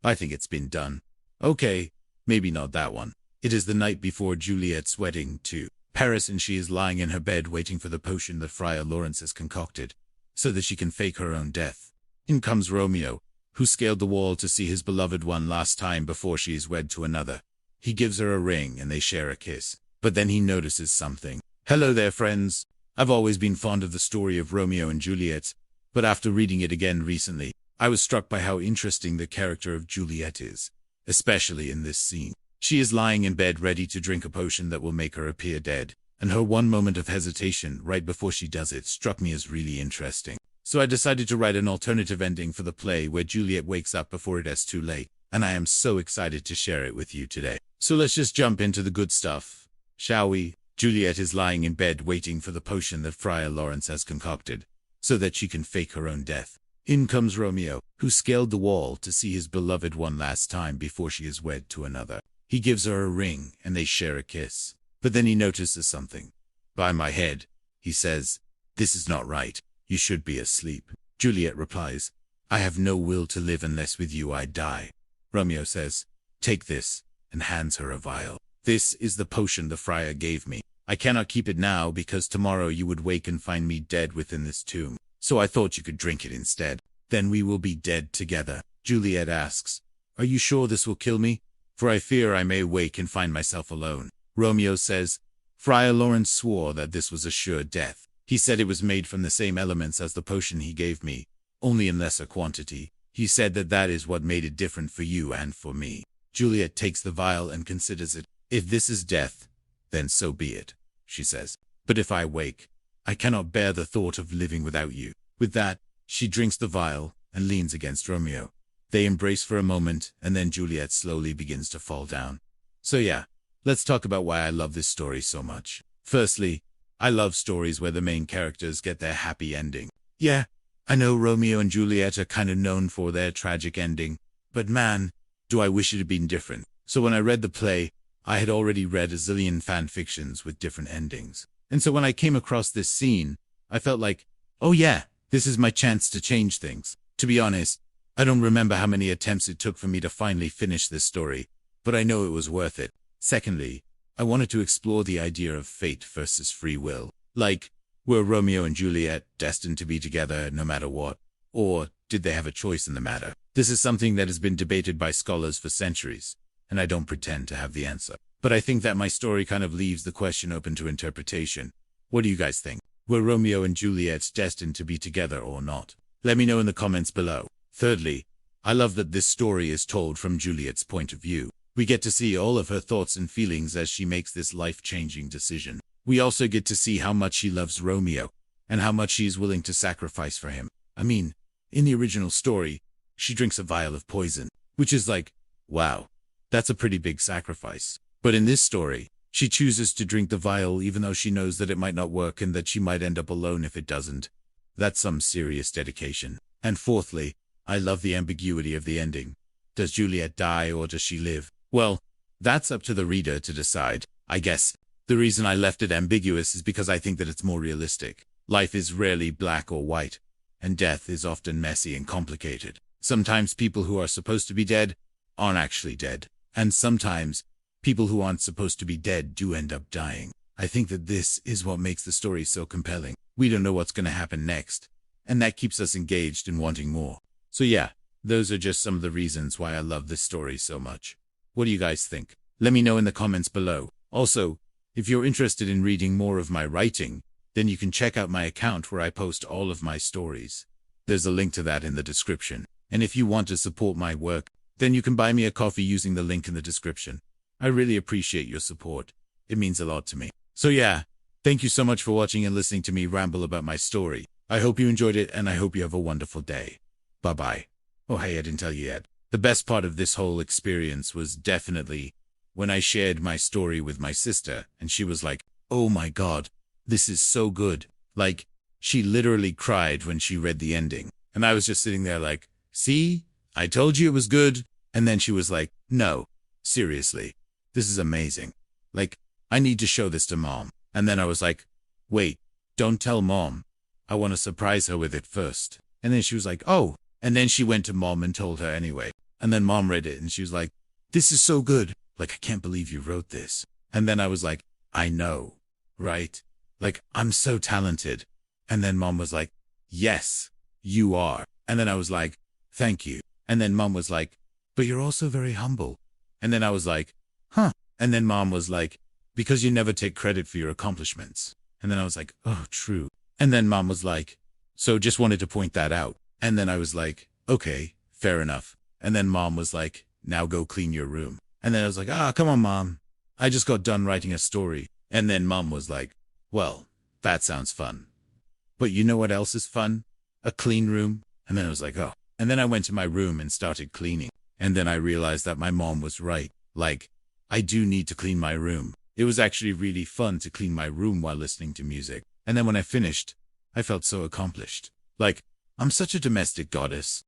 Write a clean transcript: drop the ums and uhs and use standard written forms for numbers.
I think it's been done. Okay, maybe not that one. It is the night before Juliet's wedding to Paris, and she is lying in her bed waiting for the potion that Friar Lawrence has concocted, so that she can fake her own death. In comes Romeo, who scaled the wall to see his beloved one last time before she is wed to another. He gives her a ring and they share a kiss. But then he notices something. Hello there, friends. I've always been fond of the story of Romeo and Juliet, but after reading it again recently, I was struck by how interesting the character of Juliet is, especially in this scene. She is lying in bed ready to drink a potion that will make her appear dead, and her one moment of hesitation right before she does it struck me as really interesting. So I decided to write an alternative ending for the play where Juliet wakes up before it is too late, and I am so excited to share it with you today. So let's just jump into the good stuff, shall we? Juliet is lying in bed waiting for the potion that Friar Lawrence has concocted, so that she can fake her own death. In comes Romeo, who scaled the wall to see his beloved one last time before she is wed to another. He gives her a ring and they share a kiss. But then he notices something. By my head, he says, "This is not right. You should be asleep." Juliet replies, "I have no will to live unless with you I die." Romeo says, "Take this," and hands her a vial. "This is the potion the friar gave me. I cannot keep it now because tomorrow you would wake and find me dead within this tomb. So I thought you could drink it instead. Then we will be dead together." Juliet asks, "Are you sure this will kill me? For I fear I may wake and find myself alone." Romeo says, "Friar Lawrence swore that this was a sure death. He said it was made from the same elements as the potion he gave me, only in lesser quantity. He said that that is what made it different for you and for me." Juliet takes the vial and considers it. "If this is death, then so be it," she says. "But if I wake, I cannot bear the thought of living without you." With that, she drinks the vial and leans against Romeo. They embrace for a moment, and then Juliet slowly begins to fall down. So yeah, let's talk about why I love this story so much. Firstly, I love stories where the main characters get their happy ending. Yeah, I know Romeo and Juliet are kind of known for their tragic ending, but man, do I wish it had been different. So when I read the play, I had already read a zillion fan fictions with different endings. And so when I came across this scene, I felt like, oh yeah, this is my chance to change things. To be honest, I don't remember how many attempts it took for me to finally finish this story, but I know it was worth it. Secondly, I wanted to explore the idea of fate versus free will. Like, were Romeo and Juliet destined to be together no matter what? Or did they have a choice in the matter? This is something that has been debated by scholars for centuries, and I don't pretend to have the answer. But I think that my story kind of leaves the question open to interpretation. What do you guys think? Were Romeo and Juliet destined to be together or not? Let me know in the comments below. Thirdly, I love that this story is told from Juliet's point of view. We get to see all of her thoughts and feelings as she makes this life-changing decision. We also get to see how much she loves Romeo, and how much she is willing to sacrifice for him. I mean, in the original story, she drinks a vial of poison, which is like, wow, that's a pretty big sacrifice. But in this story, she chooses to drink the vial even though she knows that it might not work and that she might end up alone if it doesn't. That's some serious dedication. And fourthly, I love the ambiguity of the ending. Does Juliet die or does she live? Well, that's up to the reader to decide. I guess the reason I left it ambiguous is because I think that it's more realistic. Life is rarely black or white, and death is often messy and complicated. Sometimes people who are supposed to be dead aren't actually dead, and sometimes people who aren't supposed to be dead do end up dying. I think that this is what makes the story so compelling. We don't know what's going to happen next, and that keeps us engaged and wanting more. So yeah, those are just some of the reasons why I love this story so much. What do you guys think? Let me know in the comments below. Also, if you're interested in reading more of my writing, then you can check out my account where I post all of my stories. There's a link to that in the description. And if you want to support my work, then you can buy me a coffee using the link in the description. I really appreciate your support. It means a lot to me. So yeah, thank you so much for watching and listening to me ramble about my story. I hope you enjoyed it, and I hope you have a wonderful day. Bye-bye. Oh hey, I didn't tell you yet. The best part of this whole experience was definitely when I shared my story with my sister, and she was like, "Oh my God, this is so good." Like, she literally cried when she read the ending. And I was just sitting there like, "See, I told you it was good." And then she was like, "No, seriously, this is amazing. Like, I need to show this to Mom." And then I was like, "Wait, don't tell Mom. I want to surprise her with it first." And then she was like, "Oh." And then she went to Mom and told her anyway. And then mom read it and she was like, this is so good. Like, I can't believe you wrote this. And then I was like, I know, right? Like, I'm so talented. And then mom was like, yes, you are. And then I was like, thank you. And then mom was like, but you're also very humble. And then I was like, huh. And then mom was like, because you never take credit for your accomplishments. And then I was like, oh, true. And then mom was like, so just wanted to point that out. And then I was like, okay, fair enough. And then mom was like, now go clean your room. And then I was like, come on, mom. I just got done writing a story. And then mom was like, well, that sounds fun. But you know what else is fun? A clean room. And then I was like, oh. And then I went to my room and started cleaning. And then I realized that my mom was right. Like, I do need to clean my room. It was actually really fun to clean my room while listening to music. And then when I finished, I felt so accomplished. Like, I'm such a domestic goddess.